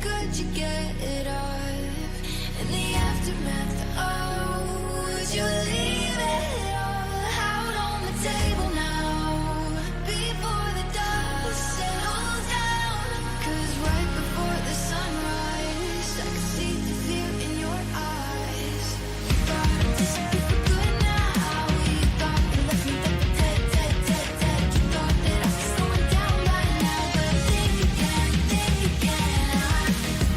could you get it off? In the aftermath, oh, would you leave it all out on the table now? Before the dust settles down, 'cause right before the sunrise, I could see the fear in your eyes. You thought I'd disappear for good now. You thought you left me dead, dead, dead, dead. You thought that I was slowing down by now, but think again, think again. I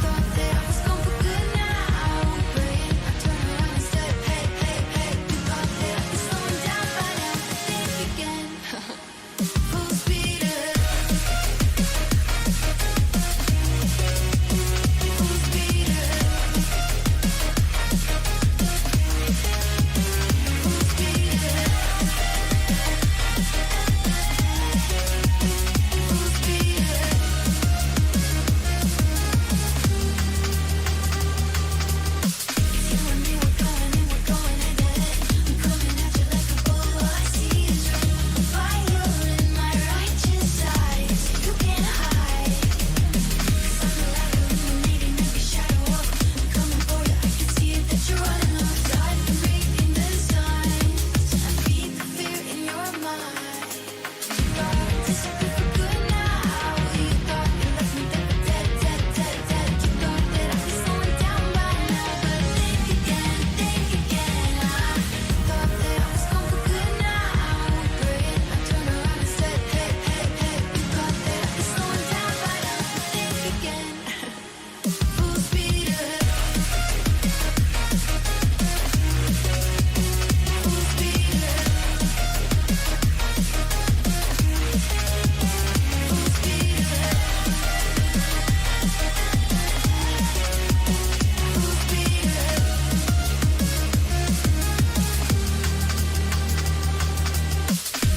thought that I was gone for good now, but I turned around and said, hey, hey, hey. You thought that I was slowing down by now, but think again. Full speed ahead. Full speed ahead. Full speed ahead. Full speed ahead. You and me, we're going head to head. I'm coming at you like a bull. All I see is red fire in my righteous eyes. You can't hide. 'Cause I'm the light illuminating every shadow up. I'm coming for you. I can see it that you're running off. I've been reading the signs. I feed the fear in your mind. You thought I'd disappear for good now. You thought you left me dead, dead, dead, dead, dead. You thought that I was slowing down by now, but think again, think again. I thought that I was gone for good now, but I turned around and said, hey, hey, hey. You thought that I was slowing down by now, but think again. Full speed ahead. Full speed ahead. Full speed ahead. Full speed ahead.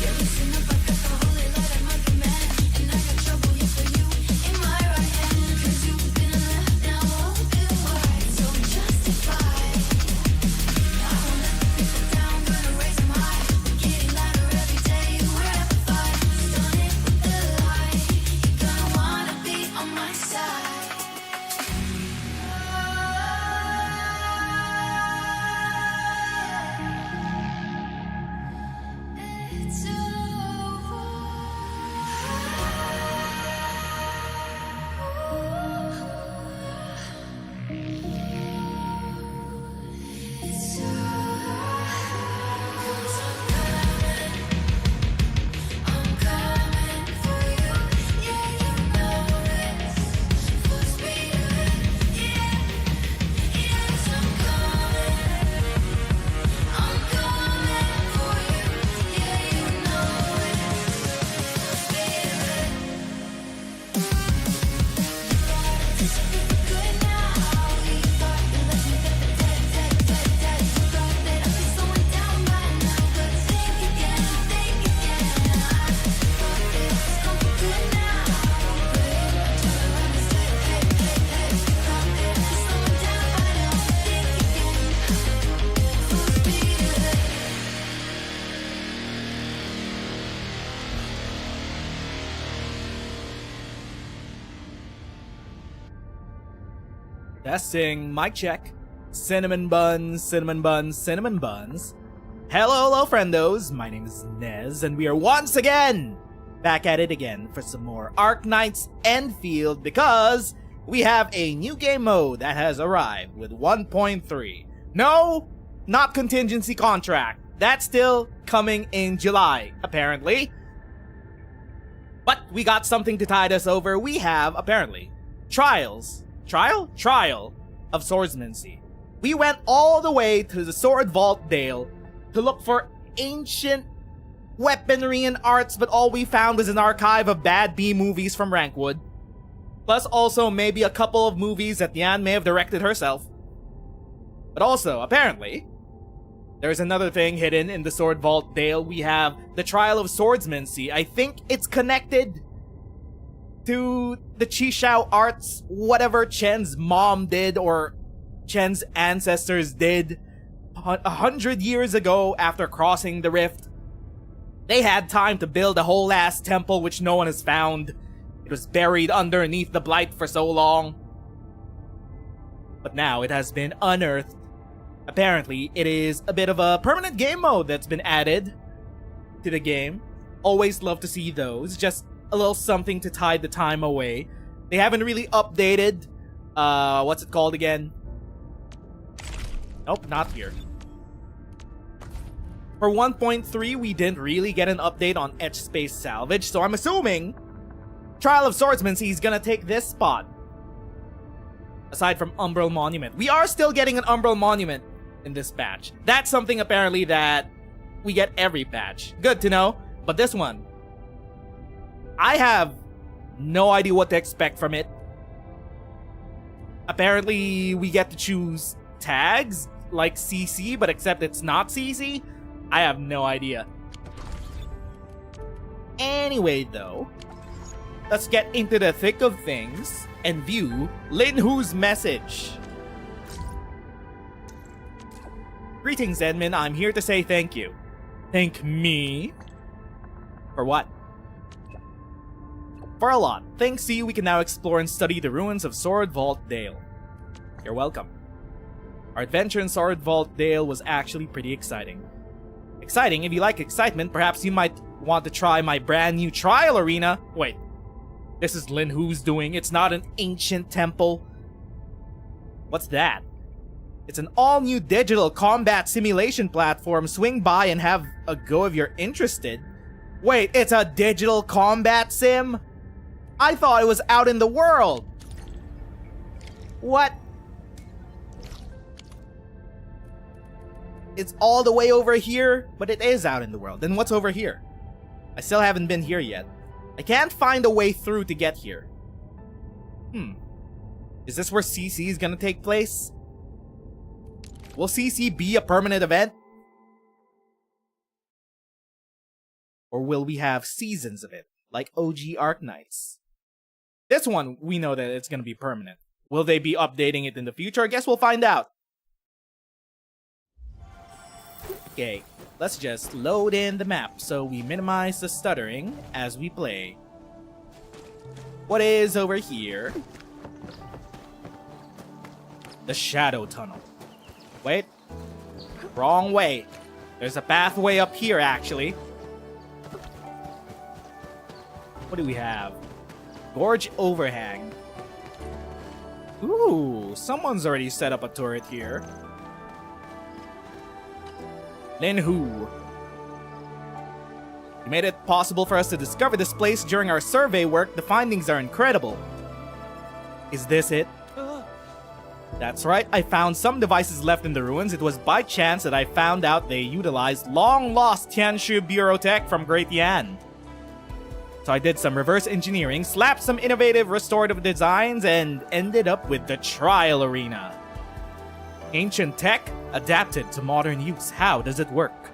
Yeah, listen up, I got the holy light at my command, and I got trouble here for you in my right hand. 'Cause you've been left now open wide, so justified. I won't let the people down, gonna raise them high. We're getting louder every day, we're amplified. Done it with the light, you're gonna wanna be on my side. It's It's I'm coming for you. Yeah, you know it. Full speed ahead. Yeah, yes, I'm coming for you. Yeah, you know it. Full speed ahead. You thought I'd disappear for good now. You thought you left me dead, dead, dead, dead, dead. You thought that I was slowing down by now, but think again, think again. I thought that I was gone for good now, but I turned around and said, hey, hey, hey. You thought that I was slowing down by now, but think again. Full speed ahead. Testing, mic check. Cinnamon buns, cinnamon buns, cinnamon buns. Hello, friendos. My name is Nez, and we are once again back at it again for some more Arknights Endfield because we have a new game mode that has arrived with 1.3. No, not Contingency Contract. That's still coming in July, apparently. But we got something to tide us over. We have, apparently, Trial of Swordsmancy. We went all the way to the Sword Vault Dale to look for ancient weaponry and arts, but all we found was an archive of bad B-movies from Rankwood. Plus also maybe a couple of movies that Yan may have directed herself. But also, apparently, there's another thing hidden in the Sword Vault Dale. We have the Trial of Swordsmancy. I think it's connected to the Chishao arts, whatever Chen's mom did or Chen's ancestors did 100 years ago after crossing the rift. They had time to build a whole ass temple which no one has found. It was buried underneath the blight for so long. but now it has been unearthed. Apparently, it is a bit of a permanent game mode that's been added to the game. Always love to see those. Just a little something to tide the time away. They haven't really updated, what's it called again? Nope, not here. For 1.3, we didn't really get an update on Etch Space Salvage, so I'm assuming Trial of Swordsmancy is gonna take this spot. Aside from Umbral Monument. We are still getting an Umbral Monument in this patch. That's something apparently that we get every patch. Good to know. But this one, I have no idea what to expect from it. Apparently, we get to choose tags like CC, but except it's not CC. I have no idea. Anyway, though, let's get into the thick of things and view Lin Hu's message. Greetings, Edmund. I'm here to say thank you. Thank me? For what? For a lot. Thanks to you, we can now explore and study the ruins of Sword Vault Dale. You're welcome. Our adventure in Sword Vault Dale was actually pretty exciting. Exciting? If you like excitement, perhaps you might want to try my brand new trial arena. Wait. This is Lin Hu's doing. It's not an ancient temple. What's that? It's an all-new digital combat simulation platform. Swing by and have a go if you're interested. Wait, it's a digital combat sim? I thought it was out in the world. What? It's all the way over here, but it is out in the world. Then what's over here? I still haven't been here yet. I can't find a way through to get here. Is this where CC is gonna take place? Will CC be a permanent event? Or will we have seasons of it, like OG Arknights? This one, we know that it's gonna be permanent. Will they be updating it in the future? I guess we'll find out. Okay, let's just load in the map so we minimize the stuttering as we play. What is over here? The Shadow Tunnel. Wait. Wrong way. There's a pathway up here, actually. What do we have? Gorge Overhang. Ooh, someone's already set up a turret here. Lin Hu. You made it possible for us to discover this place during our survey work. The findings are incredible. Is this it? That's right, I found some devices left in the ruins. It was by chance that I found out they utilized long-lost Tianshu Bureau tech from Great Yan. So I did some reverse engineering, slapped some innovative restorative designs, and ended up with the Trial Arena. Ancient tech adapted to modern use. How does it work?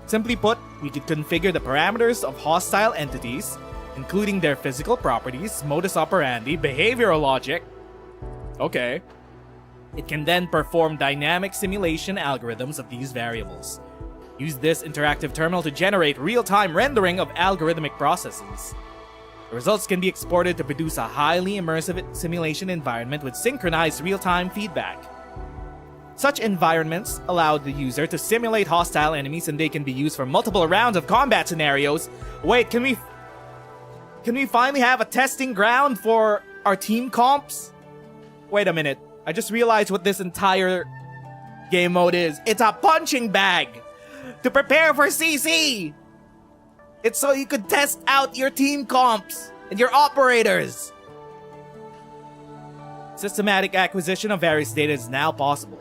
Simply put, we could configure the parameters of hostile entities, including their physical properties, modus operandi, behavioral logic. Okay. It can then perform dynamic simulation algorithms of these variables. Use this interactive terminal to generate real-time rendering of algorithmic processes. The results can be exported to produce a highly immersive simulation environment with synchronized real-time feedback. Such environments allow the user to simulate hostile enemies, and they can be used for multiple rounds of combat scenarios. Wait, can we finally have a testing ground for our team comps? Wait a minute. I just realized what this entire game mode is. It's a punching bag to prepare for CC. It's so you could test out your team comps and your operators. Systematic acquisition of various data is now possible.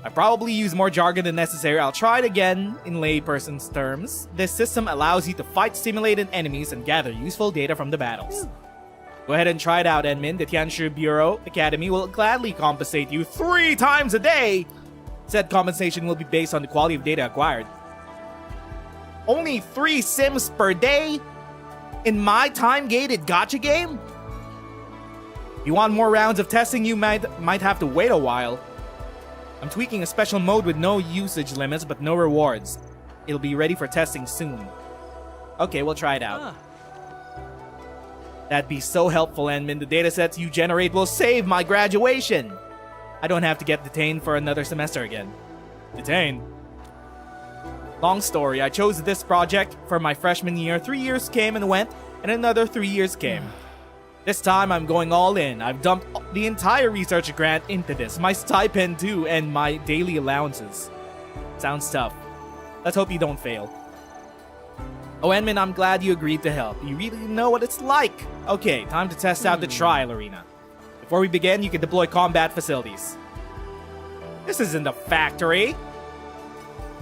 I probably use more jargon than necessary. I'll try it again in layperson's terms. This system allows you to fight simulated enemies and gather useful data from the battles. Go ahead and try it out, Edmund. The Tianshu Bureau Academy will gladly compensate you 3 times a day. Said compensation will be based on the quality of data acquired. Only 3 sims per day? In my time-gated gacha game? If you want more rounds of testing, you might have to wait a while. I'm tweaking a special mode with no usage limits but no rewards. It'll be ready for testing soon. Okay, we'll try it out. That'd be so helpful, Enmin. The datasets you generate will save my graduation. I don't have to get detained for another semester again. Detained? Long story, I chose this project for my freshman year. 3 years came and went, and another 3 years came. This time, I'm going all in. I've dumped the entire research grant into this. My stipend, too, and my daily allowances. Sounds tough. Let's hope you don't fail. Oh, Enmin, I'm glad you agreed to help. You really know what it's like. Okay, time to test out the trial arena. Before we begin, you can deploy combat facilities. This isn't a factory.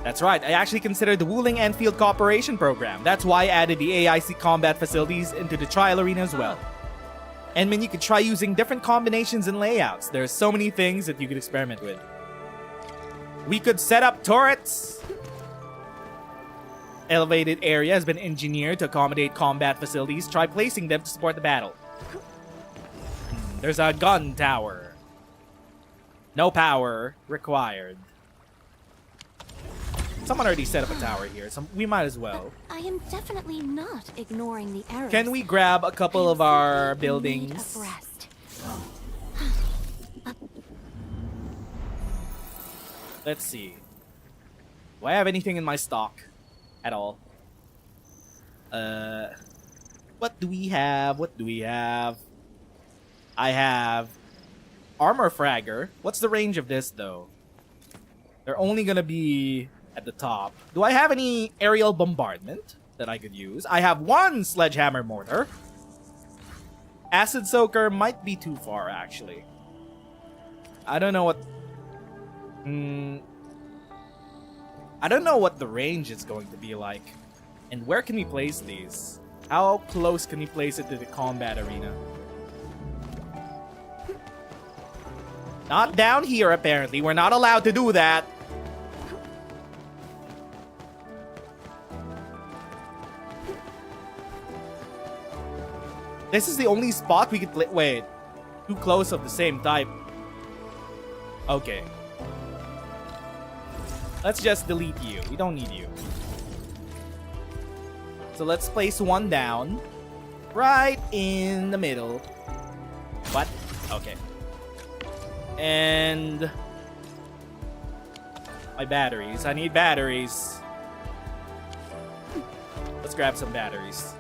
That's right, I actually considered the Wuling Endfield Cooperation Program. That's why I added the AIC combat facilities into the trial arena as well. Enmin, you could try using different combinations and layouts. There's so many things that you could experiment with. We could set up turrets. Elevated area has been engineered to accommodate combat facilities. Try placing them to support the battle. There's a gun tower. No power required. Someone already set up a tower here, so we might as well. I am definitely not ignoring the errors. Can we grab a couple of our buildings? Let's see. Do I have anything in my stock at all? What do we have? What do we have? I have armor fragger. What's the range of this though? They're only gonna be at the top. Do I have any aerial bombardment that I could use? I have one sledgehammer mortar. Acid soaker might be too far, actually. I don't know what... I don't know what the range is going to be like. And where can we place these? How close can we place it to the combat arena? Not down here, apparently. We're not allowed to do that. This is the only spot we could play. Wait. Too close of the same type. Okay. Let's just delete you. We don't need you. So let's place one down. Right in the middle. What? Okay. And... my batteries. I need batteries. Let's grab some batteries.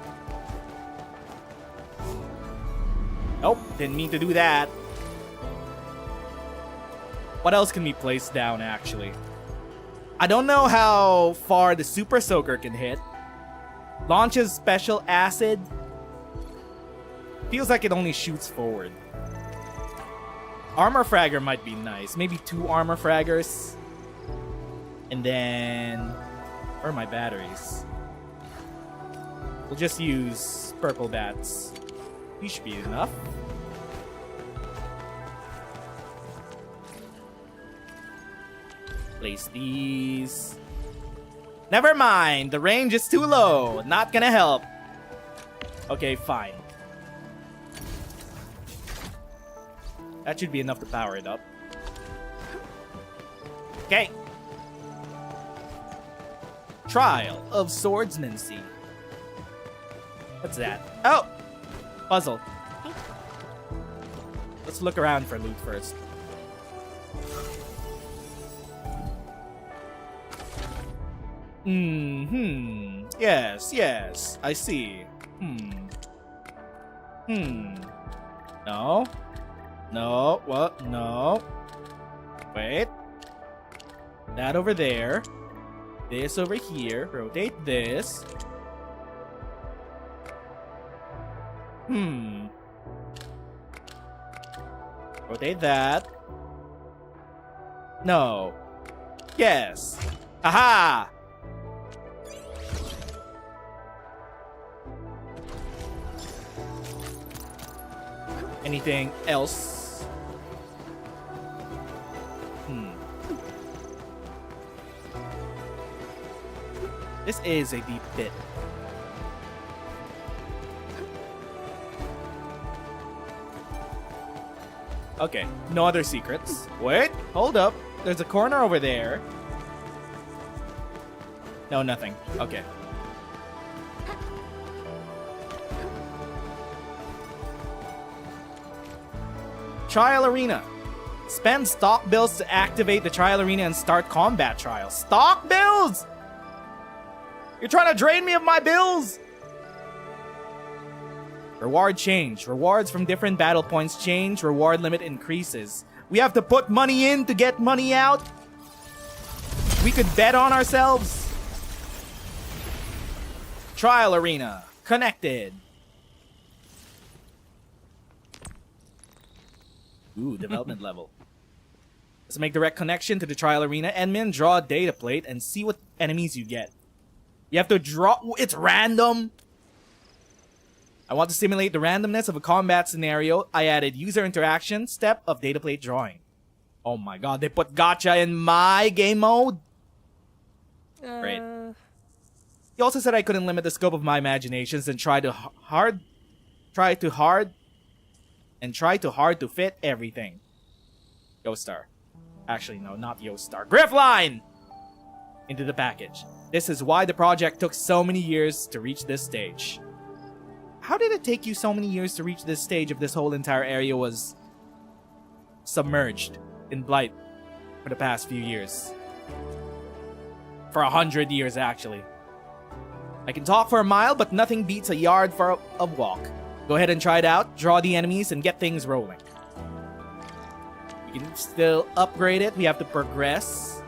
Nope, didn't mean to do that. What else can we place down, actually? I don't know how far the Super Soaker can hit. Launches special acid. Feels like it only shoots forward. Armor fragger might be nice. Maybe 2 armor fraggers. And then... where are my batteries? We'll just use purple bats. These should be enough. Place these. Never mind. The range is too low. Not gonna help. Okay, fine. That should be enough to power it up. Okay. Trial of Swordsmancy. What's that? Oh! Puzzle. Let's look around for loot first. Yes, yes. I see. No. No. What? No. Wait. That over there. This over here. Rotate this. Rotate that. No. Yes. Aha! Anything else? This is a deep pit. Okay, no other secrets. Wait, hold up. There's a corner over there. No, nothing. Okay. Trial Arena. Spend stock bills to activate the trial arena and start combat trials. Stock bills? You're trying to drain me of my bills? Reward change. Rewards from different battle points change. Reward limit increases. We have to put money in to get money out. We could bet on ourselves. Trial arena. Connected. Ooh, development level. Let's make direct connection to the trial arena. Admin, draw a data plate and see what enemies you get. You have to draw. It's random. I want to simulate the randomness of a combat scenario. I added user interaction step of data plate drawing. Oh my god, they put gacha in my game mode? Great. He also said I couldn't limit the scope of my imaginations and try too hard to fit everything. Yostar. Actually, no, not Yostar. Griffline! Into the package. This is why the project took so many years to reach this stage. How did it take you so many years to reach this stage if this whole entire area was submerged in blight for the past few years? For 100 years, actually. I can talk for a mile, but nothing beats a yard for a walk. Go ahead and try it out, draw the enemies, and get things rolling. We can still upgrade it. We have to progress.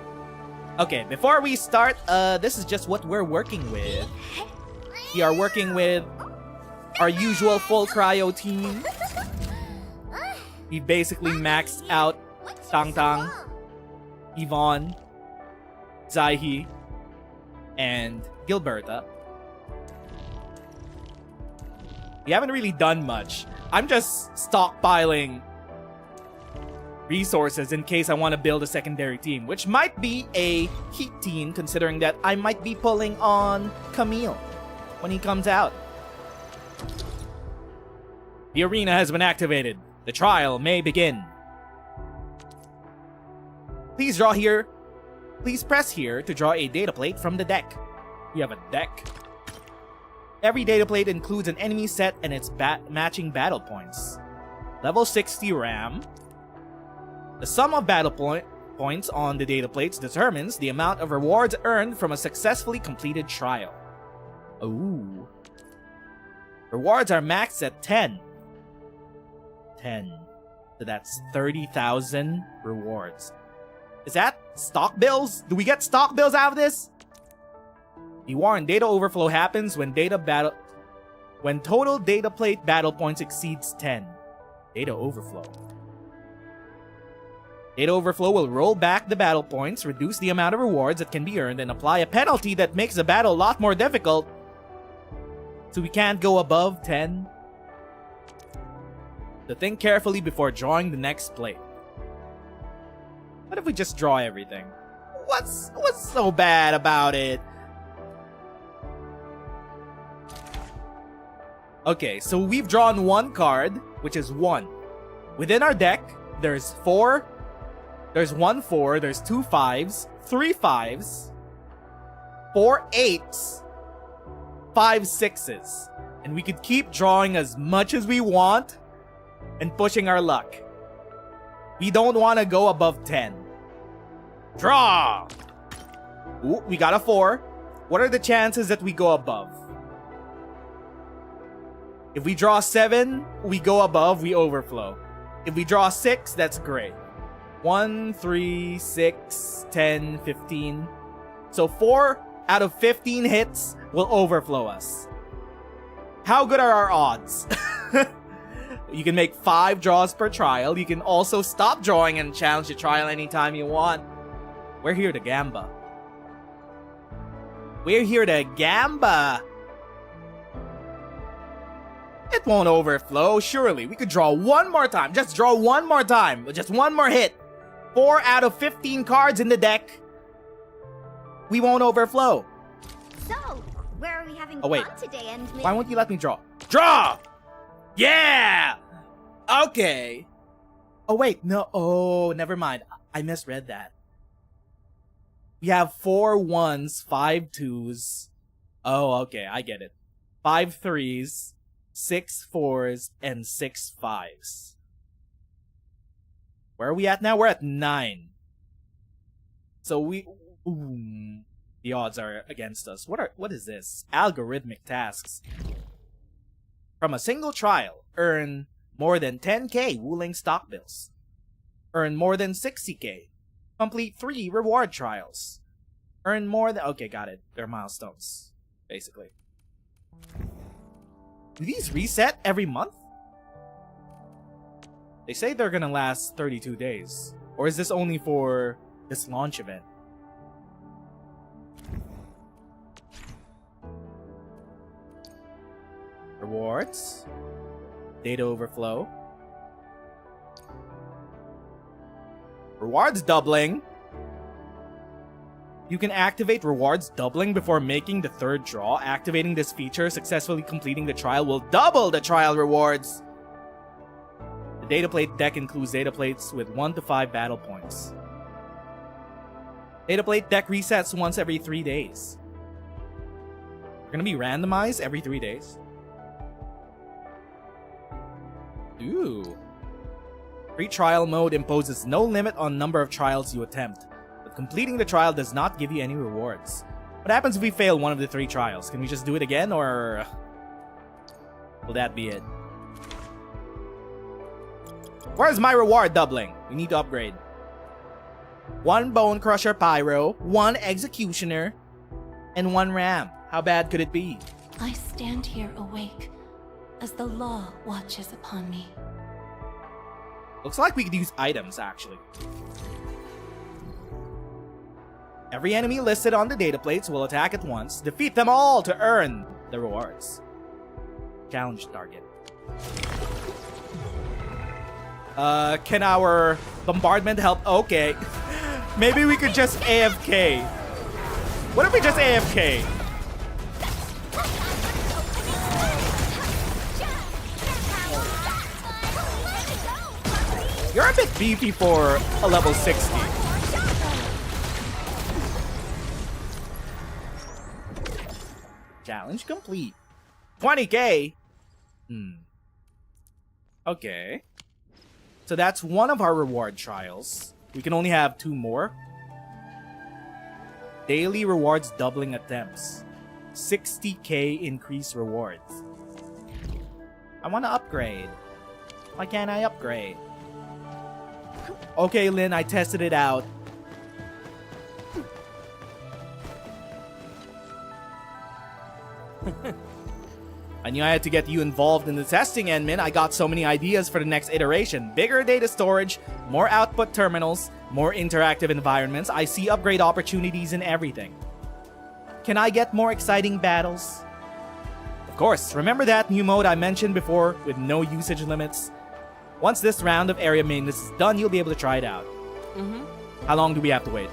Okay, before we start, this is just what we're working with. We are working with our usual full cryo team. We basically maxed out Tang Tang, Yvonne, Zaihi, and Gilberta. We haven't really done much. I'm just stockpiling resources in case I want to build a secondary team, which might be a heat team considering that I might be pulling on Camille when he comes out. The arena has been activated. The trial may begin. Please draw here. Please press here to draw a data plate from the deck. We have a deck. Every data plate includes an enemy set and its matching battle points. Level 60 RAM. The sum of battle points on the data plates determines the amount of rewards earned from a successfully completed trial. Ooh. Rewards are maxed at 10. 10. So that's 30,000 rewards. Is that stock bills? Do we get stock bills out of this? Be warned, data overflow happens when total data plate battle points exceeds 10. Data overflow. Data overflow will roll back the battle points, reduce the amount of rewards that can be earned, and apply a penalty that makes the battle a lot more difficult. So we can't go above 10. So think carefully before drawing the next plate. What if we just draw everything? What's so bad about it? Okay, so we've drawn one card, which is 1. Within our deck, there's 4. There's 1 4, there's 2 5s, 3 5s, 4 8s, 5 6s. And we could keep drawing as much as we want and pushing our luck. We don't want to go above 10. Draw! Ooh, we got a 4. What are the chances that we go above? If we draw 7, we go above, we overflow. If we draw 6, that's great. 1, 3, 6, 10, 15. So 4 out of 15 hits will overflow us. How good are our odds? You can make 5 draws per trial. You can also stop drawing and challenge the trial anytime you want. We're here to gamba. We're here to gamba. It won't overflow, surely. We could draw one more time. Just draw one more time. Just one more hit. 4 out of 15 cards in the deck. We won't overflow. So, where are we having wait. fun today, Endfield? Why won't you let me draw? Draw! Yeah! Okay. Oh, wait. No. Oh, never mind. I misread that. We have 4 1s, 5 2s. Oh, okay. I get it. 5 3s, 6 4s, and 6 5s. Where are we at now? We're at 9. So we... Ooh, the odds are against us. What is this? Algorithmic tasks. From a single trial, earn more than 10k Wuling stock bills. Earn more than 60k. Complete 3 reward trials. Earn more than... Okay, got it. They're milestones, basically. Do these reset every month? They say they're gonna last 32 days. Or is this only for this launch event? Rewards. Data overflow. Rewards doubling. You can activate rewards doubling before making the 3rd draw. Activating this feature, successfully completing the trial will double the trial rewards. The data plate deck includes data plates with 1 to 5 battle points. Data plate deck resets once every 3 days. They're gonna be randomized every 3 days. Ooh. Free trial mode imposes no limit on number of trials you attempt, but completing the trial does not give you any rewards. What happens if we fail one of the 3 trials? Can we just do it again, or will that be it? Where's my reward doubling? We need to upgrade. 1 Bone Crusher Pyro, 1 Executioner, and 1 Ram. How bad could it be? I stand here awake as the law watches upon me. Looks like we could use items, actually. Every enemy listed on the data plates will attack at once. Defeat them all to earn the rewards. Challenge target. Can our bombardment help? Okay. Maybe we could just AFK. What if we just AFK? You're a bit beefy for a level 60. Challenge complete. 20k? Okay. So that's one of our reward trials. We can only have 2 more. Daily rewards doubling attempts. 60k increased rewards. I want to upgrade. Why can't I upgrade? Okay, Lynn, I tested it out. I knew I had to get you involved in the testing, Enmin. I got so many ideas for the next iteration. Bigger data storage, more output terminals, more interactive environments. I see upgrade opportunities in everything. Can I get more exciting battles? Of course, remember that new mode I mentioned before with no usage limits? Once this round of area maintenance is done, you'll be able to try it out. How long do we have to wait?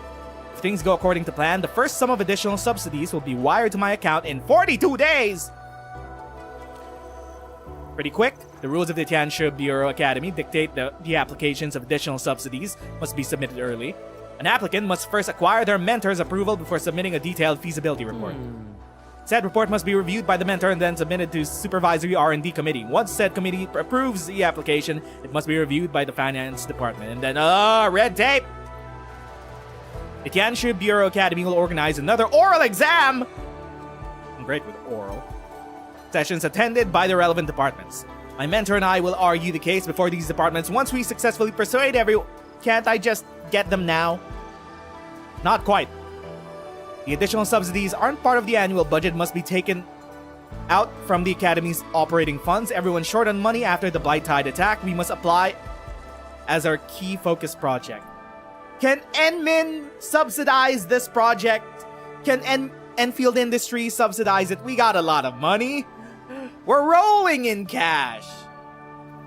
If things go according to plan, the first sum of additional subsidies will be wired to my account in 42 days! Pretty quick. The rules of the Tianshi Bureau Academy dictate that the applications of additional subsidies must be submitted early. An applicant must first acquire their mentor's approval before submitting a detailed feasibility report. Said report must be reviewed by the mentor and then submitted to Supervisory R&D Committee. Once said committee approves the application, it must be reviewed by the Finance Department. And then, red tape! The Tianshi Bureau Academy will organize another oral exam! I'm great with oral. Sessions attended by the relevant departments. My mentor and I will argue the case before these departments once we successfully persuade everyone. Can't I just get them now? Not quite. The additional subsidies aren't part of the annual budget, must be taken out from the Academy's operating funds. Everyone's short on money after the Blight Tide attack. We must apply as our key focus project. Can Enmin subsidize this project? Can Endfield Industries subsidize it? We got a lot of money. We're rolling in cash.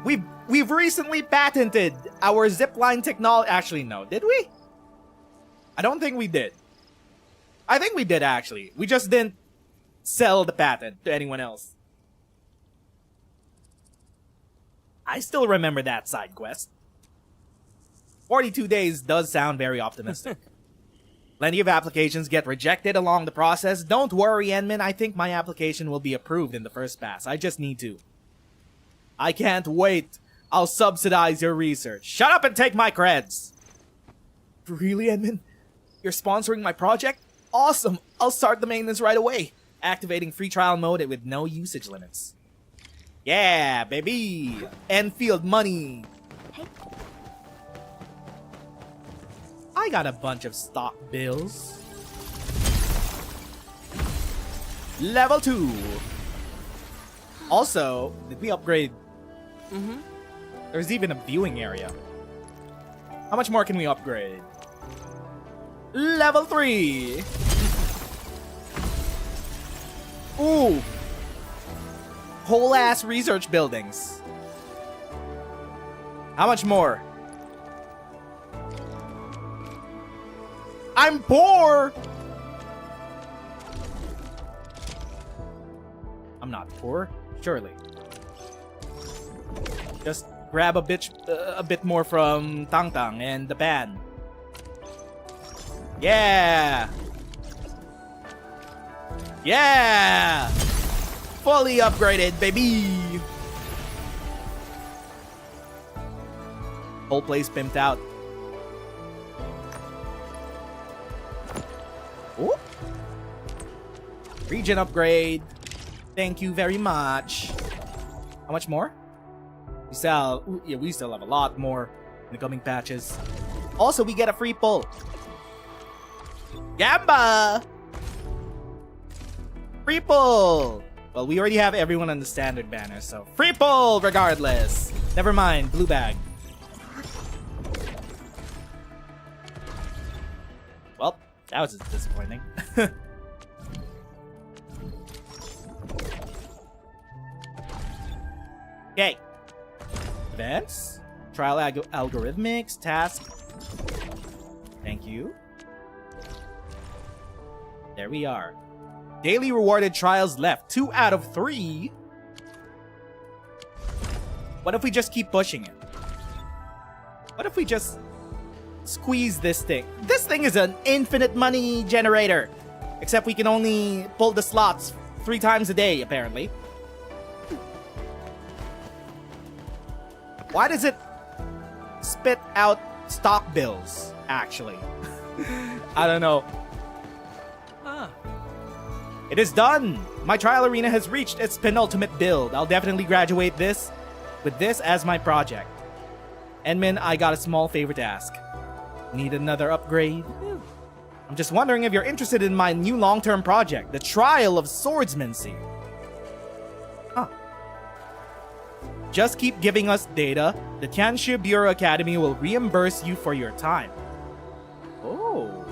We've recently patented our zipline technology. Actually, no. Did we? I don't think we did. I think we did, actually. We just didn't sell the patent to anyone else. I still remember that side quest. 42 days does sound very optimistic. Plenty of applications get rejected along the process. Don't worry, Enmin. I think my application will be approved in the first pass. I just need to. I can't wait I'll subsidize your research. Shut up and take my creds. Really, Edmund? You're sponsoring my project? Awesome. I'll start the maintenance right away. Activating free trial mode with no usage limits. Yeah, baby. Endfield money. Hey. I got a bunch of stock bills. Level 2. Also, did we upgrade? There's even a viewing area. How much more can we upgrade? Level 3. Ooh. Whole ass research buildings. How much more? I'm poor. I'm not poor, surely. Just grab a bit more from Tang Tang and the band. Yeah! Yeah! Fully upgraded, baby! Whole place pimped out. Ooh. Region upgrade. Thank you very much. How much more? We still have a lot more in the coming patches. Also, we get a free pull. Gamba! Free pull! Well, we already have everyone on the standard banner, so free pull regardless. Never mind, blue bag. Well, that was disappointing. Okay. Events. Trial algorithmics. Task. Thank you. There we are. Daily rewarded trials left. 2 out of 3. What if we just keep pushing it? What if we just squeeze this thing? This thing is an infinite money generator. Except we can only pull the slots 3 times a day, apparently. Why does it spit out stock bills, actually? I don't know. It is done! My trial arena has reached its penultimate build. I'll definitely graduate with this as my project. Edmund, I got a small favor to ask. Need another upgrade? I'm just wondering if you're interested in my new long-term project, the Trial of Swordsmancy. Huh. Just keep giving us data. The Tianshi Bureau Academy will reimburse you for your time. Oh.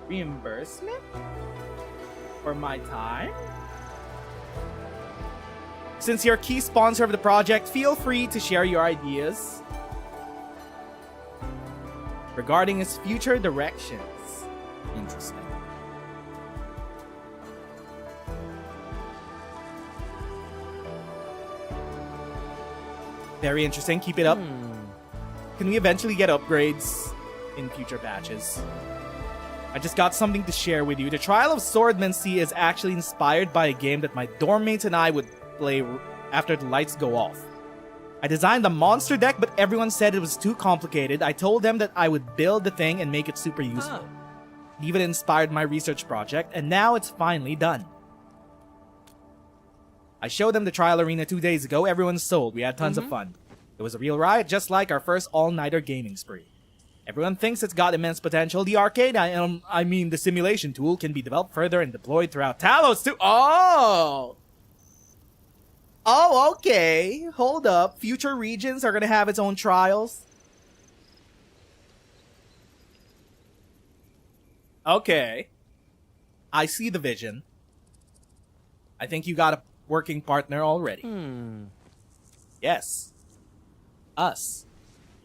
Reimbursement? For my time? Since you're a key sponsor of the project, feel free to share your ideas regarding its future directions. Interesting. Very interesting. Keep it up. Can we eventually get upgrades in future batches? I just got something to share with you. The Trial of Swordmancy is actually inspired by a game that my dorm mates and I would play after the lights go off. I designed a monster deck, but everyone said it was too complicated. I told them that I would build the thing and make it super useful. It even inspired my research project, and now it's finally done. I showed them the trial arena 2 days ago. Everyone's sold. We had tons of fun. It was a real riot, just like our first all-nighter gaming spree. Everyone thinks it's got immense potential. The arcade, I mean the simulation tool, can be developed further and deployed throughout Talos too. Oh! Oh, okay. Hold up. Future regions are gonna have its own trials. Okay. I see the vision. I think you got a working partner already. Yes. Us.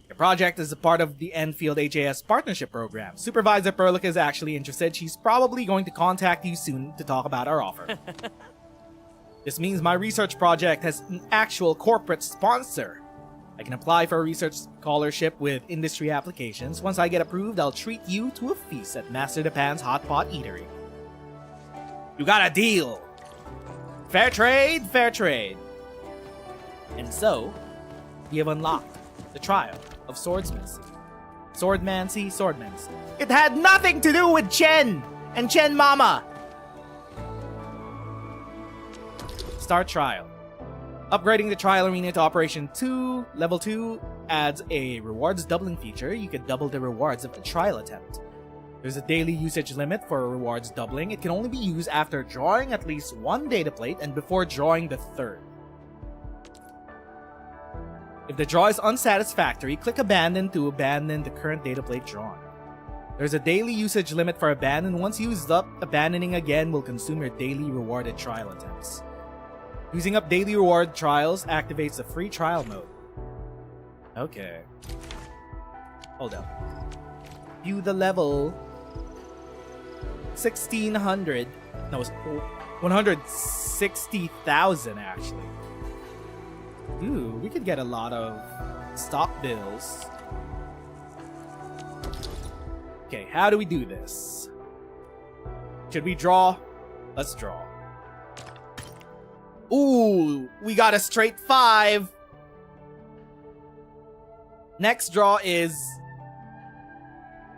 Your project is a part of the Endfield HAS partnership program. Supervisor Perlick is actually interested. She's probably going to contact you soon to talk about our offer. This means my research project has an actual corporate sponsor. I can apply for a research scholarship with industry applications. Once I get approved, I'll treat you to a feast at Master Japan's Hot Pot Eatery. You got a deal! Fair trade, fair trade. And so, we have unlocked the trial of swordsmancy. Swordmancy. It had nothing to do with Chen and Chen Mama. Start trial. Upgrading the trial arena to Operation 2, Level 2 adds a rewards doubling feature. You can double the rewards of a trial attempt. There's a daily usage limit for rewards doubling. It can only be used after drawing at least one data plate and before drawing the third. If the draw is unsatisfactory, click Abandon to abandon the current data plate drawn. There's a daily usage limit for Abandon. Once used up, abandoning again will consume your daily rewarded trial attempts. Using up daily reward trials activates the free trial mode. Okay. Hold up. View the level. 1600. No, it's 160,000 actually. Ooh, we could get a lot of stock bills. Okay, how do we do this? Should we draw? Let's draw. Ooh, we got a straight 5. Next draw is...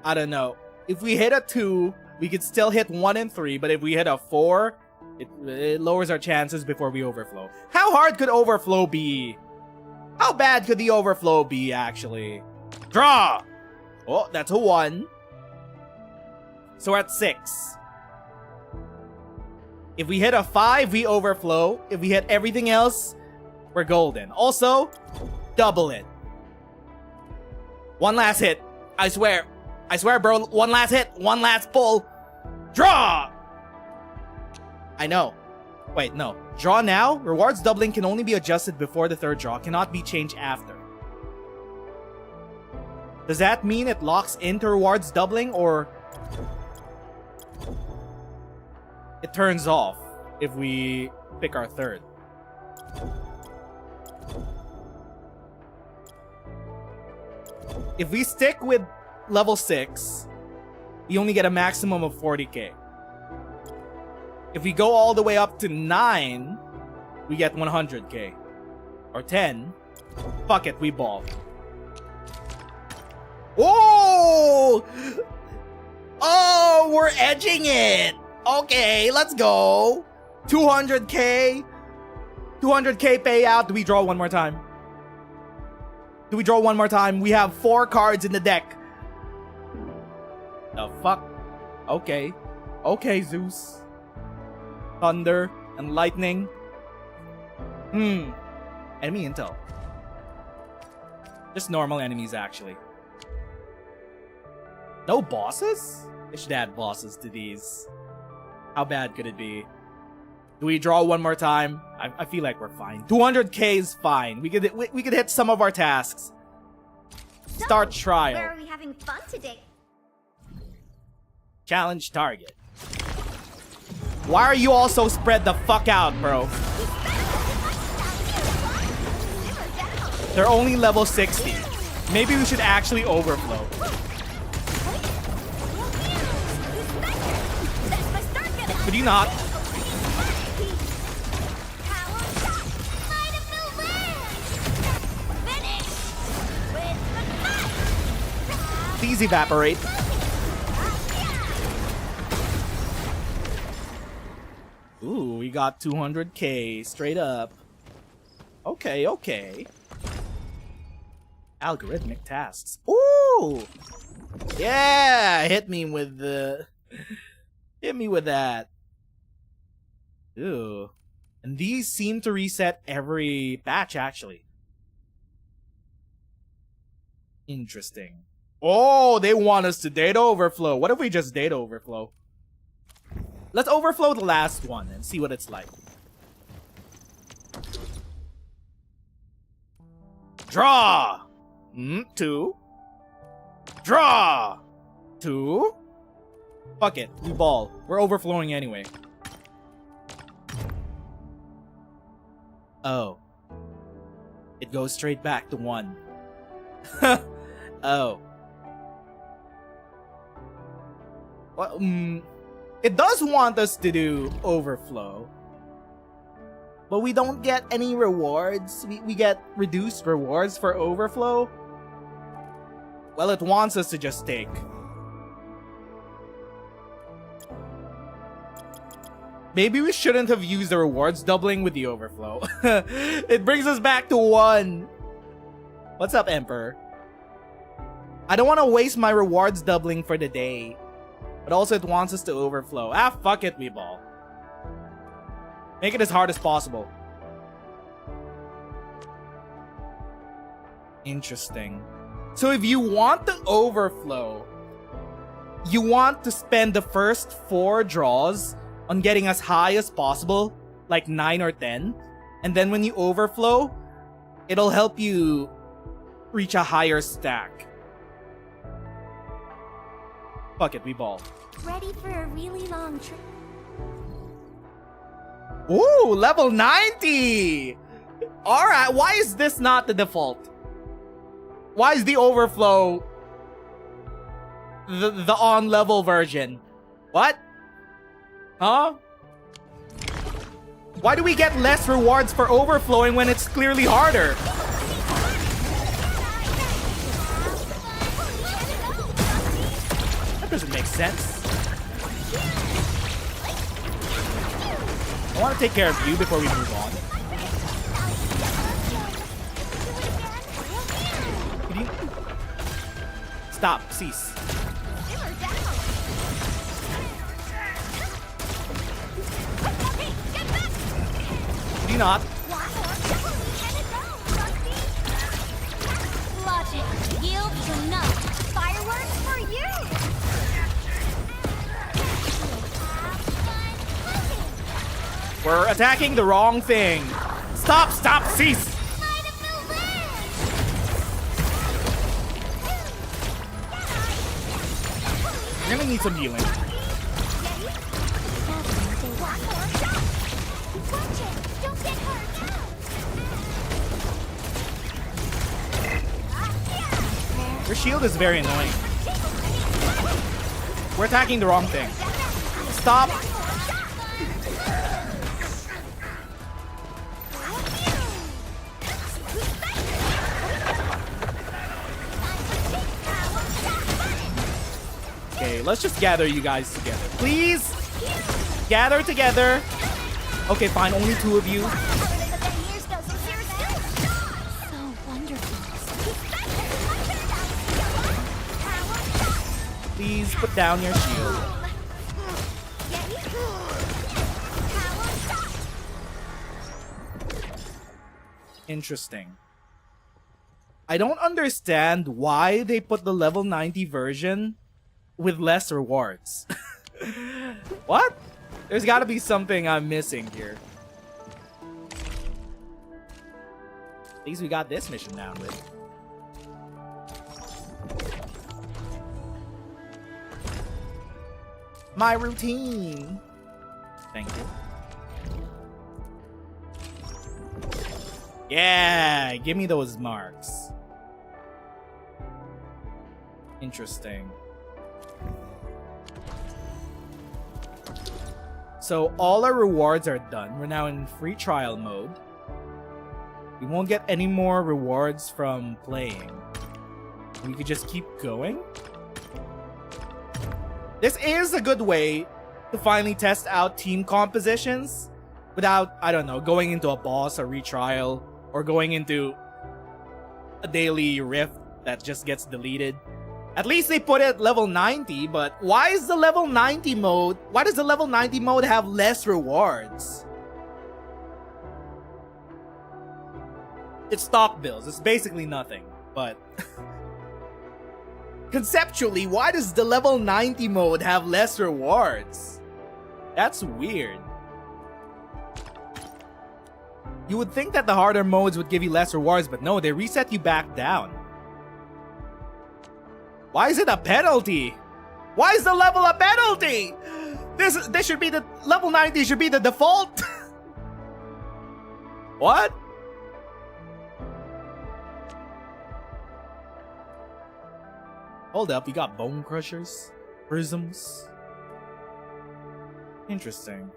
I don't know. If we hit a 2, we could still hit 1 and 3, but if we hit a 4, it lowers our chances before we overflow. How hard could overflow be? How bad could the overflow be, actually? Draw! Oh, that's a 1. So we're at 6. If we hit a 5, we overflow. If we hit everything else, we're golden. Also, double it. One last hit. I swear. I swear, bro. One last hit. One last pull. Draw! I know. Wait, no. Draw now? Rewards doubling can only be adjusted before the third draw. Cannot be changed after. Does that mean it locks into rewards doubling, or... it turns off if we pick our third? If we stick with level 6, we only get a maximum of 40k. If we go all the way up to 9, we get 100k. Or 10. Fuck it, we ball. Oh! Oh, we're edging it! Okay, let's go. 200k. 200k payout. Do we draw one more time? Do we draw one more time? We have 4 cards in the deck. The fuck? Okay. Okay, Zeus. Thunder and lightning. Enemy intel. Just normal enemies, actually. No bosses? They should add bosses to these. How bad could it be? Do we draw one more time? I feel like we're fine. 200k is fine. We could hit some of our tasks. Start trial. Where are we having fun today? Challenge target. Why are you all so spread the fuck out, bro? They're only level 60. Maybe we should actually overflow. Could you not? Please evaporate. Ooh, we got 200k straight up. Okay, okay. Algorithmic tasks. Ooh! Yeah! Hit me with the... Hit me with that. Ooh. And these seem to reset every batch, actually. Interesting. Oh, they want us to data overflow. What if we just data overflow? Let's overflow the last one and see what it's like. Draw! 2. Draw! 2. Fuck it, we ball. We're overflowing anyway. Oh. It goes straight back to 1. Oh. Well, it does want us to do overflow. but we don't get any rewards. We get reduced rewards for overflow. Well, it wants us to just take. Maybe we shouldn't have used the rewards doubling with the overflow. It brings us back to 1. What's up, Emperor? I don't want to waste my rewards doubling for the day. But also it wants us to overflow. Ah, fuck it, Weeball. Make it as hard as possible. Interesting. So if you want to overflow, you want to spend the first 4 draws on getting as high as possible, like 9 or 10. And then when you overflow, it'll help you reach a higher stack. Fuck it, we ball. Ready for a really long trip. Ooh, level 90! Alright, why is this not the default? Why is the overflow the on-level version? What? Huh? Why do we get less rewards for overflowing when it's clearly harder? That doesn't make sense. I want to take care of you before we move on. Could you... Stop, cease. Could you not? Logic, yield to none. Fireworks for you. We're attacking the wrong thing. Stop, stop, cease. You're gonna need some healing. Your shield is very annoying. We're attacking the wrong thing. Stop. Okay, let's just gather you guys together. Please gather together. Okay, fine, only 2 of you. Please put down your shield. Interesting. I don't understand why they put the level 90 version with less rewards. What? There's gotta be something I'm missing here. At least we got this mission down with. My routine. Thank you. Yeah, give me those marks. Interesting. So all our rewards are done. We're now in free trial mode. We won't get any more rewards from playing. We could just keep going. This is a good way to finally test out team compositions without, I don't know, going into a boss or retrial or going into a daily rift that just gets deleted. At least they put it level 90, but why is the level 90 mode? Why does the level 90 mode have less rewards? It's stock bills. It's basically nothing, but conceptually, why does the level 90 mode have less rewards? That's weird. You would think that the harder modes would give you less rewards, but no, they reset you back down. Why is it a penalty? Why is the level a penalty? This should be the level 90 should be the default. What? Hold up, we got bone crushers, prisms. Interesting.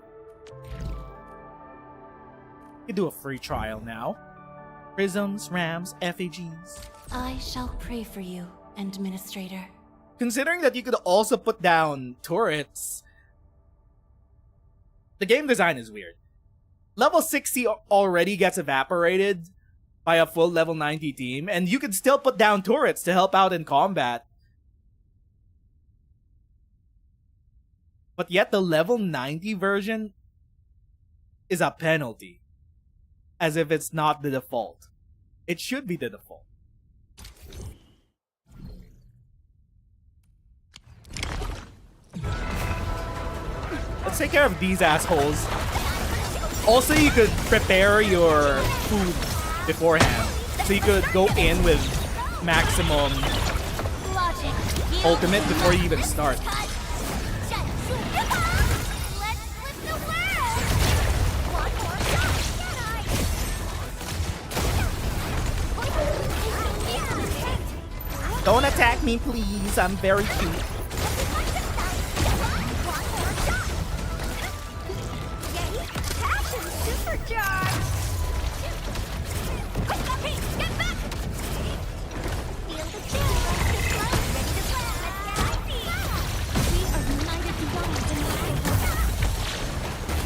You do a free trial now. Prisms, rams, effigies. I shall pray for you, Administrator. Considering that you could also put down turrets, the game design is weird. Level 60 already gets evaporated by a full level 90 team, and you could still put down turrets to help out in combat. But yet the level 90 version is a penalty. As if it's not the default. It should be the default. Let's take care of these assholes. Also, you could prepare your food beforehand. So you could go in with maximum ultimate before you even start. Don't attack me, please. I'm very cute.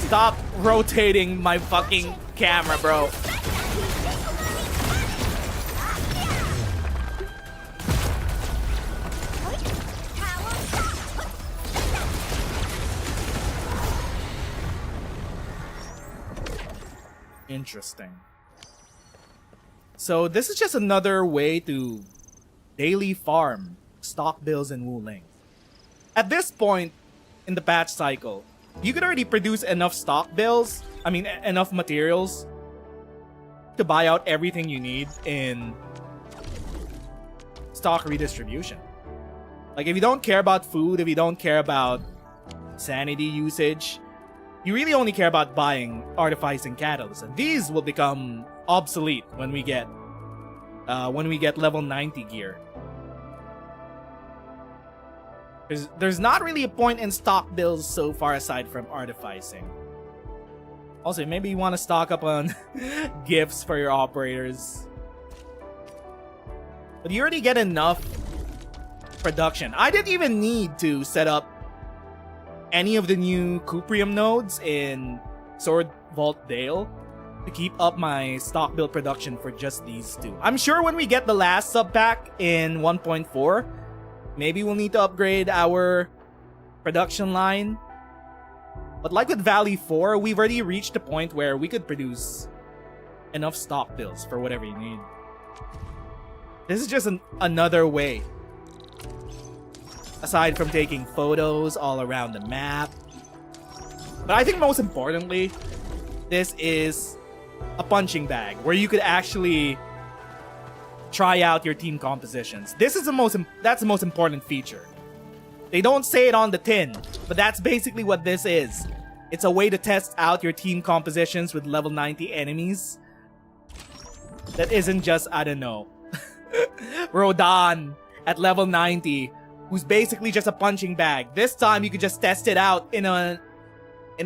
Stop rotating my fucking camera, bro. Interesting. So this is just another way to daily farm stock bills in Wuling. At this point in the patch cycle, you could already produce enough stock bills, enough materials to buy out everything you need in stock redistribution. Like, if you don't care about food, if you don't care about sanity usage, you really only care about buying artificing catalysts, and these will become obsolete when we get level 90 gear. There's not really a point in stock bills so far aside from artificing. Also, maybe you want to stock up on gifts for your operators. But you already get enough production. I didn't even need to set up any of the new Cuprium nodes in Sword Vault Dale to keep up my stock build production for just these two. I'm sure when we get the last sub pack in 1.4, maybe we'll need to upgrade our production line. But like with Valley 4, we've already reached the point where we could produce enough stock builds for whatever you need. This is just another way, aside from taking photos all around the map. But I think most importantly, this is a punching bag where you could actually try out your team compositions. That's the most important feature. They don't say it on the tin, but that's basically what this is. It's a way to test out your team compositions with level 90 enemies. That isn't just, I don't know, Rodan at level 90, who's basically just a punching bag. This time you could just test it out in a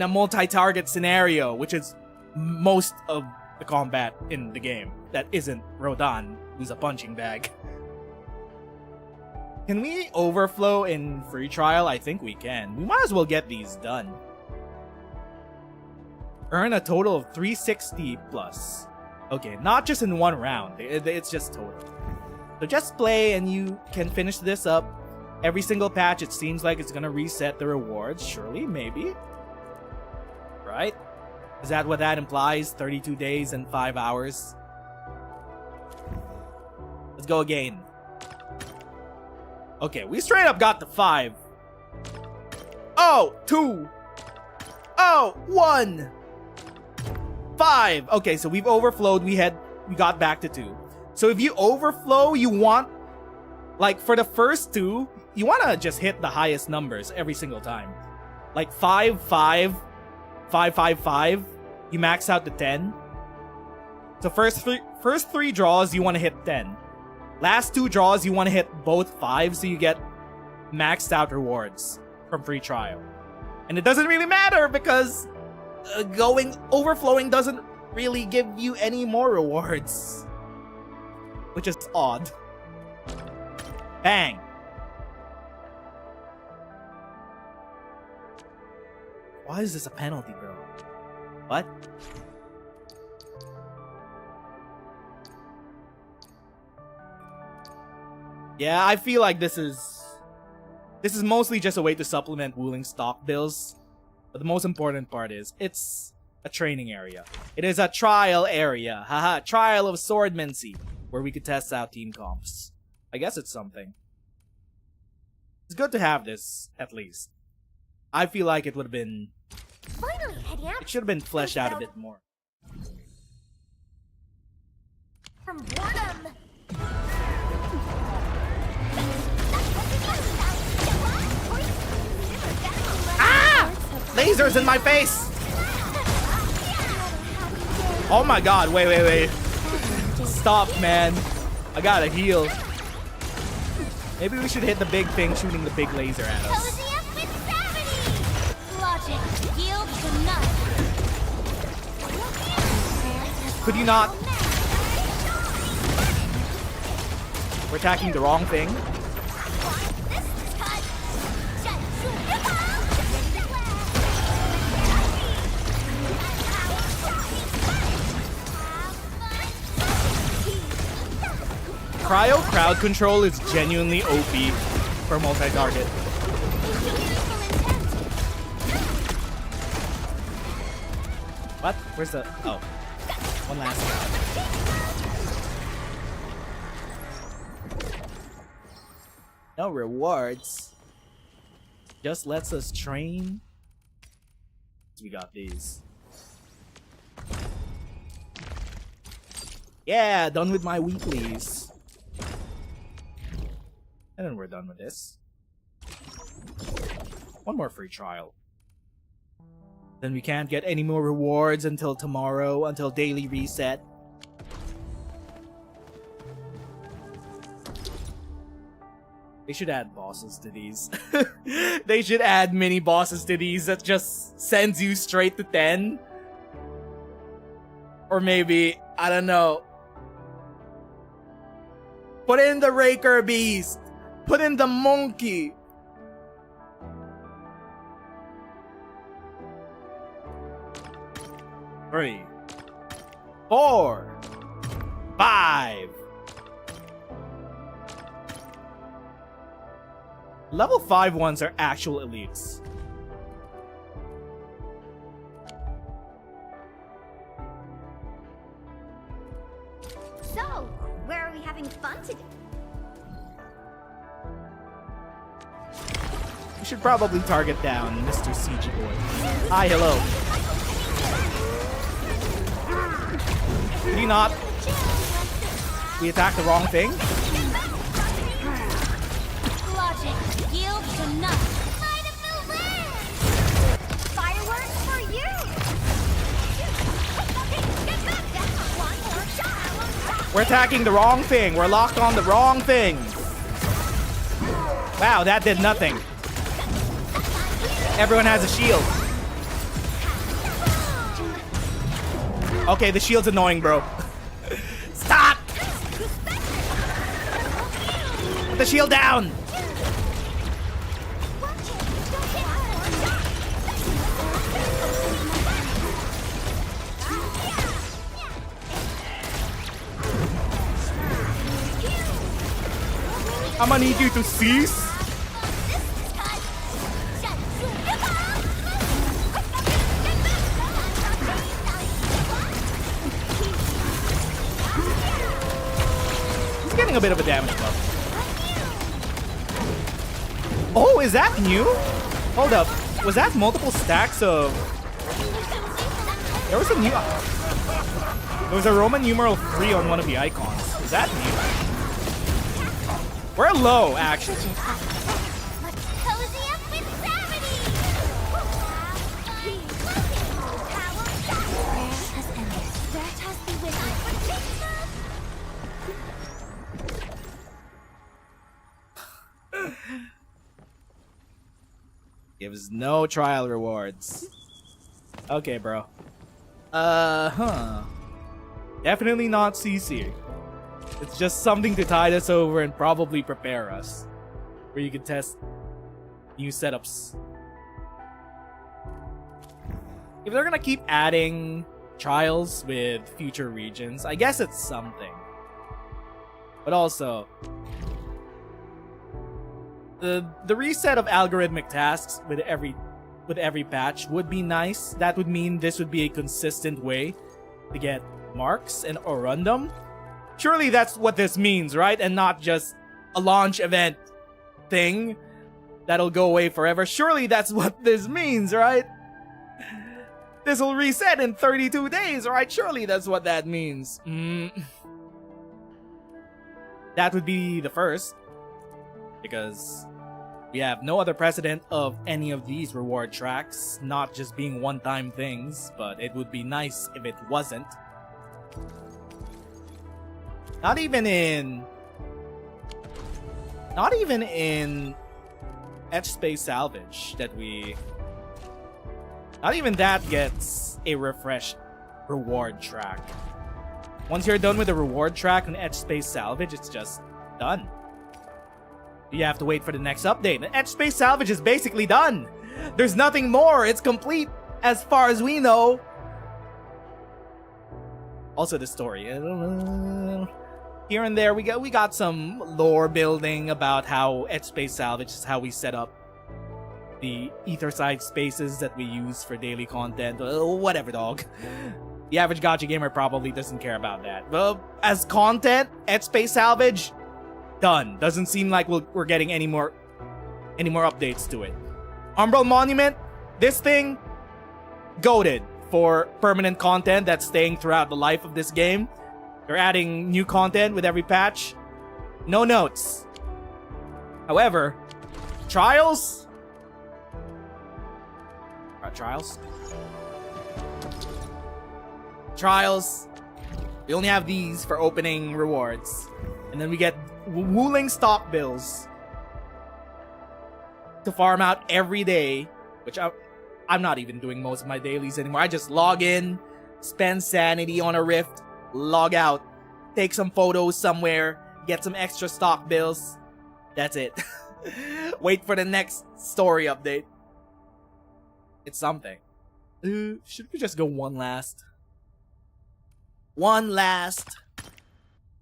multi-target scenario, which is most of the combat in the game. That isn't Rodan, who's a punching bag. Can we overflow in free trial? I think we can. We might as well get these done. Earn a total of 360 plus. Okay, not just in one round. It's just total. So just play and you can finish this up. Every single patch, it seems like it's gonna reset the rewards. Surely, maybe. Right? Is that what that implies? 32 days and 5 hours? Let's go again. Okay, we straight up got the 5. Oh, 2. Oh, 1. 5. Okay, so we've overflowed. We got back to 2. So if you overflow, you want, like, for the first 2, you want to just hit the highest numbers every single time. Like 5, 5, 5, 5, 5. You max out to 10. So first three draws, you want to hit 10. Last 2 draws, you want to hit both 5, so you get maxed out rewards from free trial. And it doesn't really matter because overflowing doesn't really give you any more rewards. Which is odd. Bang! Why is this a penalty, bro? What? Yeah, I feel like this is mostly just a way to supplement Wuling stock bills. But the most important part is, it's a training area. It is a trial area. Haha, trial of swordmancy, where we could test out team comps. I guess it's something. It's good to have this, at least. I feel like it would have been... Finally, heading out It should have been fleshed out a bit more. from boredom. Ah! Lasers in my face! Oh my god, wait. Stop, man. I gotta heal. Maybe we should hit the big thing shooting the big laser at us. Cozy up with gravity. Logic yields to none. Could you not? We're attacking the wrong thing. Cryo crowd control is genuinely OP for multi-target. What? Where's the... Oh. One last round. No rewards. Just lets us train. We got these. Yeah, done with my weeklies. And then we're done with this. One more free trial. Then we can't get any more rewards until tomorrow, until daily reset. They should add bosses to these. They should add mini bosses to these that just sends you straight to 10. Or maybe, I don't know. Put in the Raker Beast. Put in the Monkey. 3, 4, 5. Level 5 ones are actual elites. So, where are we having fun today? We should probably target down Mr. CG Boy. Hi, hello. Did he not? We attacked the wrong thing? Logic yields to none. Might of the wind. Fireworks for you. Get back down. One more shot. We're attacking the wrong thing. We're locked on the wrong thing. Wow, that did nothing. Everyone has a shield. Okay, the shield's annoying, bro. Stop! Put the shield down! I'm gonna need you to cease. He's getting a bit of a damage buff. Oh, is that new? Hold up. Was that multiple stacks of... There was a new... There was a Roman numeral 3 on one of the icons. Is that new? We're low, actually. Cozy up with gravity. Gives no trial rewards. Okay, bro. Huh. Definitely not CC. It's just something to tide us over and probably prepare us. Where you can test new setups. If they're gonna keep adding trials with future regions, I guess it's something. But also, the reset of algorithmic tasks with every patch would be nice. That would mean this would be a consistent way to get marks and Orundum. Surely that's what this means, right? And not just a launch event thing that'll go away forever. Surely that's what this means, right? This will reset in 32 days, right? Surely that's what that means. That would be the first, because we have no other precedent of any of these reward tracks not just being one-time things, but it would be nice if it wasn't. Not even in Edge Space Salvage that we... Not even that gets a refresh reward track. Once you're done with the reward track on Edge Space Salvage, it's just done. You have to wait for the next update. And Edge Space Salvage is basically done. There's nothing more. It's complete as far as we know. Also the story. Here and there we got some lore building about how Edge Space Salvage is how we set up the Etherside spaces that we use for daily content. Whatever, dog. The average gacha gamer probably doesn't care about that. But as content, Edge Space Salvage, done. Doesn't seem like we're getting any more updates to it. Umbral Monument, this thing, goated for permanent content that's staying throughout the life of this game. They're adding new content with every patch. No notes. However, Trials? Trials. We only have these for opening rewards. And then we get wooling stock bills to farm out every day, which I'm not even doing most of my dailies anymore. I just log in, spend sanity on a rift, log out, take some photos somewhere, get some extra stock bills. That's it. Wait for the next story update. It's something. Should we just go one last? One last.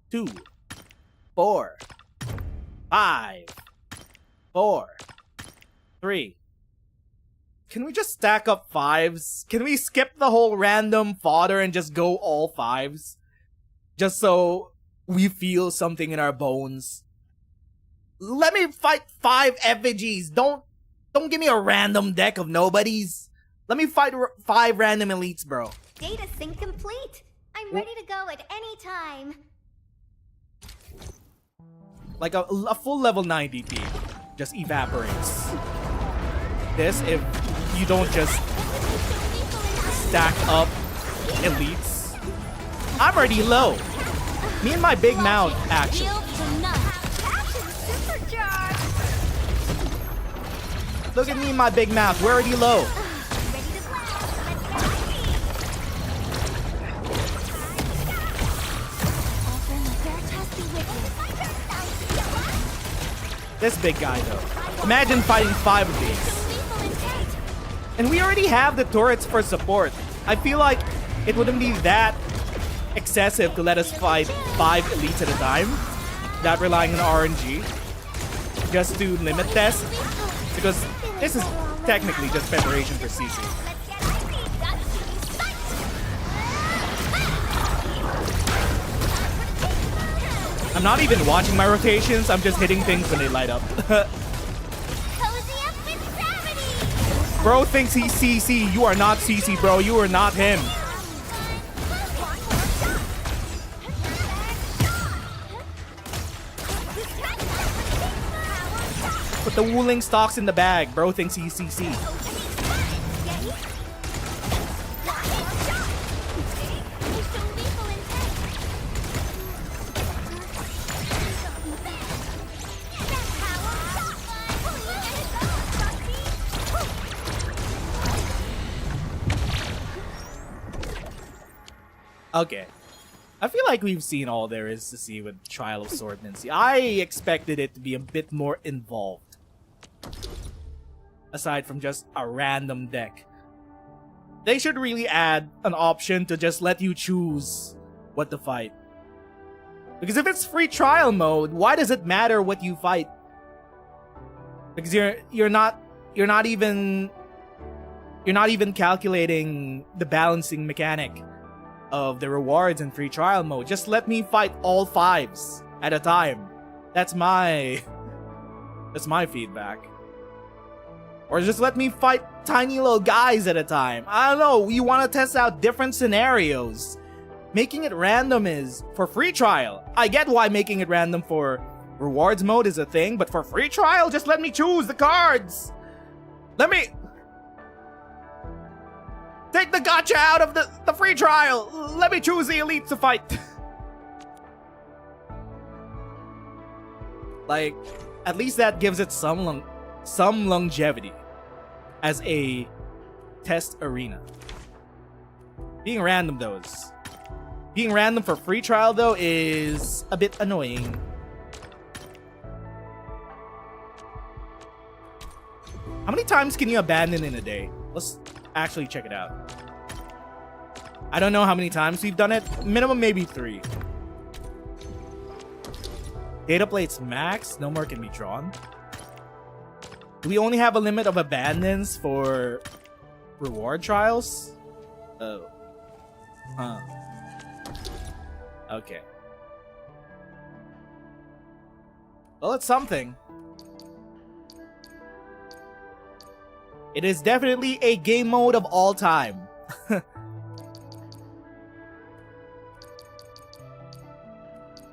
2, 4, 5, 4, 3. Can we just stack up 5s? Can we skip the whole random fodder and just go all 5s? Just so we feel something in our bones. Let me fight 5 effigies. Don't give me a random deck of nobodies. Let me fight 5 random elites, bro. Data sync complete. I'm ready to go at any time. Like a full level 9 DP just evaporates. This, if you don't just stack up elites. I'm already low. Me and my big mouth, actually. Look at me and my big mouth. We're already low. This big guy, though. Imagine fighting 5 of these. And we already have the turrets for support. I feel like it wouldn't be that excessive to let us fight 5 elites at a time without relying on RNG. Just to limit test. Because this is technically just preparation for CC. I'm not even watching my rotations, I'm just hitting things when they light up. Bro thinks he's CC, you are not CC, bro, you are not him. Put the wooling stocks in the bag, bro thinks he's CC. Okay. I feel like we've seen all there is to see with Trial of Swordmancy. I expected it to be a bit more involved. Aside from just a random deck. They should really add an option to just let you choose what to fight. Because if it's free trial mode, why does it matter what you fight? Because you're not even calculating the balancing mechanic of the rewards in free trial mode. Just let me fight all 5s at a time. That's my feedback. Or just let me fight tiny little guys at a time. I don't know, you want to test out different scenarios. Making it random is for free trial. I get why making it random for rewards mode is a thing, but for free trial, just let me choose the cards. Let me take the gacha out of the free trial. Let me choose the elite to fight. Like, at least that gives it some longevity as a test arena. Being random for free trial though is a bit annoying. How many times can you abandon in a day? Let's actually check it out. I don't know how many times we've done it. Minimum maybe 3. Data plates max. No more can be drawn. Do we only have a limit of abandons for reward trials? Oh. Huh. Okay. Well, it's something. It is definitely a game mode of all time.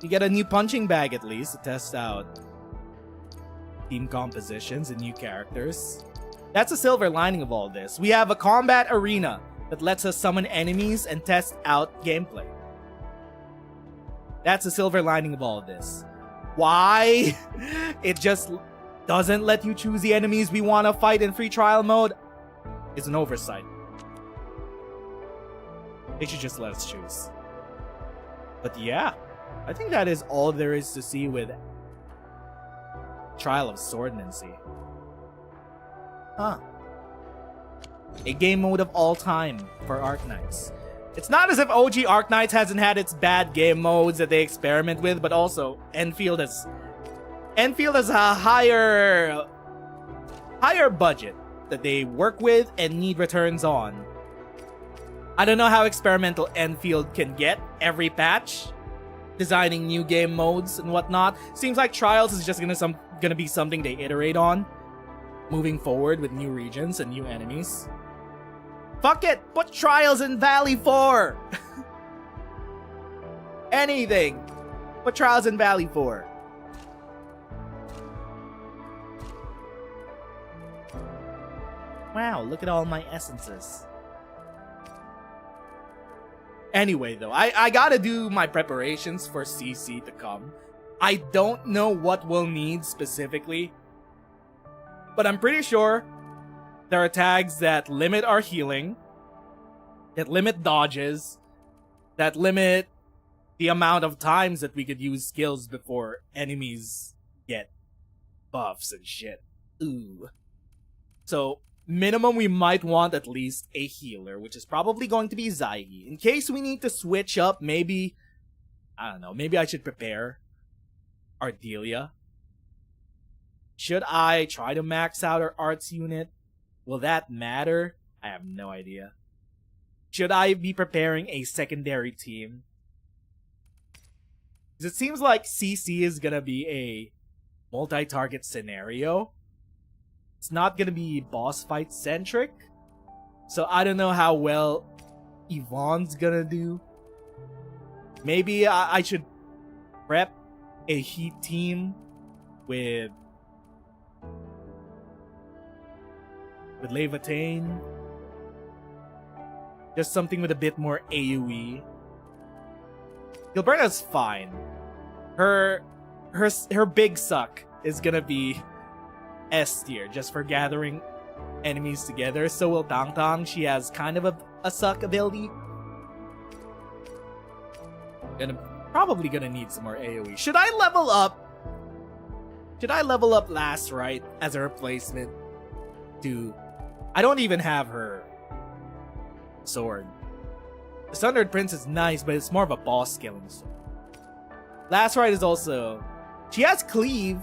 You get a new punching bag at least to test out team compositions and new characters. That's a silver lining of all this. We have a combat arena that lets us summon enemies and test out gameplay. That's a silver lining of all of this. Why it just doesn't let you choose the enemies we want to fight in free trial mode is an oversight. They should just let us choose. But yeah, I think that is all there is to see with Trial of Swordmancy. Huh. A game mode of all time for Arknights. It's not as if OG Arknights hasn't had its bad game modes that they experiment with, but also Endfield has a higher budget that they work with and need returns on. I don't know how experimental Endfield can get every patch, designing new game modes and whatnot. Seems like Trials is just gonna be something they iterate on, moving forward with new regions and new enemies. Fuck it! Put Trials in Valley 4! Anything! Put Trials in Valley 4. Wow, look at all my essences. Anyway, though, I gotta do my preparations for CC to come. I don't know what we'll need specifically, but I'm pretty sure there are tags that limit our healing, that limit dodges, that limit the amount of times that we could use skills before enemies get buffs and shit. Ooh. So, minimum, we might want at least a healer, which is probably going to be Zygi. In case we need to switch up, maybe, I don't know, maybe I should prepare Ardelia. Should I try to max out our arts unit? Will that matter? I have no idea. Should I be preparing a secondary team? Because it seems like CC is gonna be a multi-target scenario. It's not gonna be boss fight centric. So I don't know how well Yvonne's gonna do. Maybe I should prep a heat team with Levatane. Just something with a bit more AoE. Gilberta's fine. Her big suck is gonna be S tier, just for gathering enemies together. So will Tang Tang. She has kind of a suck ability. Probably gonna need some more AoE. Should I level up? Should I level up Last Right as a replacement to... I don't even have her sword. The Sundered Prince is nice, but it's more of a boss killing sword. Last Right is also... She has Cleave.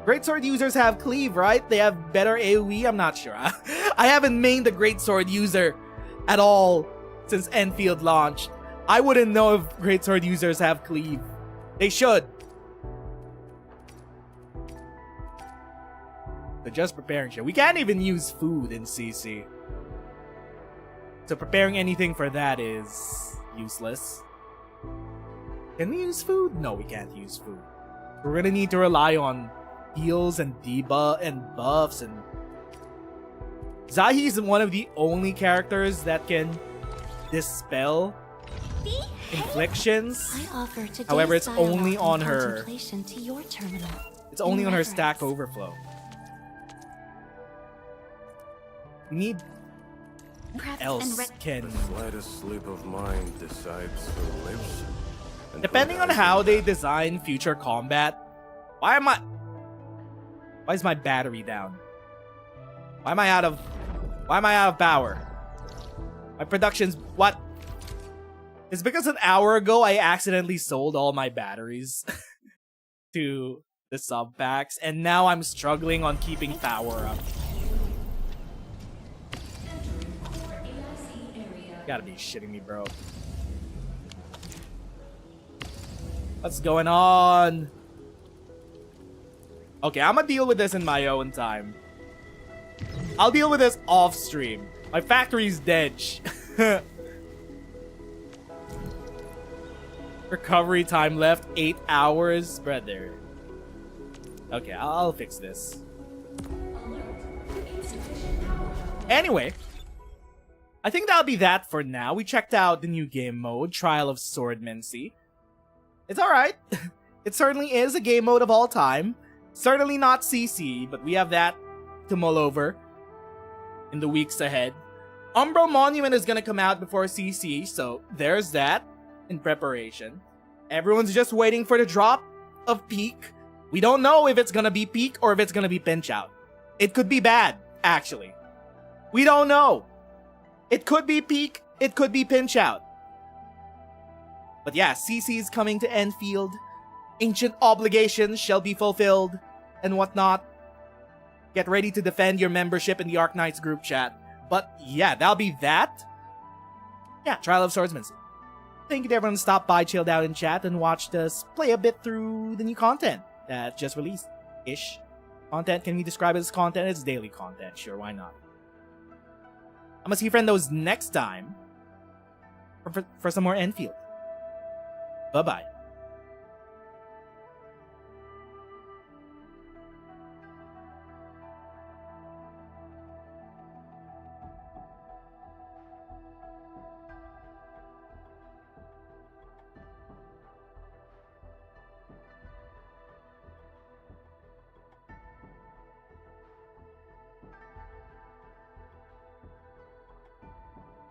Greatsword users have Cleave, right? They have better AoE? I'm not sure. I haven't mained a Greatsword user at all since Endfield launched. I wouldn't know if Greatsword users have Cleave. They should. They're just preparing shit. We can't even use food in CC. So preparing anything for that is useless. Can we use food? No, we can't use food. We're gonna need to rely on heals and debuff and buffs, and Zahi is one of the only characters that can dispel inflictions. I offer today's However, it's dialogue only and on her. contemplation to your terminal. It's only In on her reverence. Stack Overflow. We need Prep and else can. The slightest slip of mind decides who lives. and who Depending on dies how in they that. design future combat, why is my battery down? Why am I out of power? My production's what? It's because an hour ago I accidentally sold all my batteries to the sub packs, and now I'm struggling on keeping power up. You gotta be shitting me, bro. What's going on? Okay, I'm gonna deal with this in my own time. I'll deal with this off stream. My factory's dead. Recovery time left 8 hours, brother. Okay, I'll fix this. Anyway, I think that'll be that for now. We checked out the new game mode, Trial of Swordmancy. It's alright. It certainly is a game mode of all time. Certainly not CC, but we have that to mull over in the weeks ahead. Umbral Monument is gonna come out before CC, so there's that in preparation. Everyone's just waiting for the drop of Peak. We don't know if it's gonna be Peak or if it's gonna be Pinch Out. It could be bad, actually. We don't know. It could be Peak, it could be Pinch Out. But yeah, CC is coming to Endfield. Ancient obligations shall be fulfilled and whatnot. Get ready to defend your membership in the Arknights group chat. But yeah, that'll be that. Yeah, Trial of Swordsmancy. Thank you to everyone who stopped by, chilled out in chat, and watched us play a bit through the new content that just released-ish. Content, can we describe it as content? It's daily content, sure, why not? I'm gonna see friendos next time for some more Endfield. Bye-bye.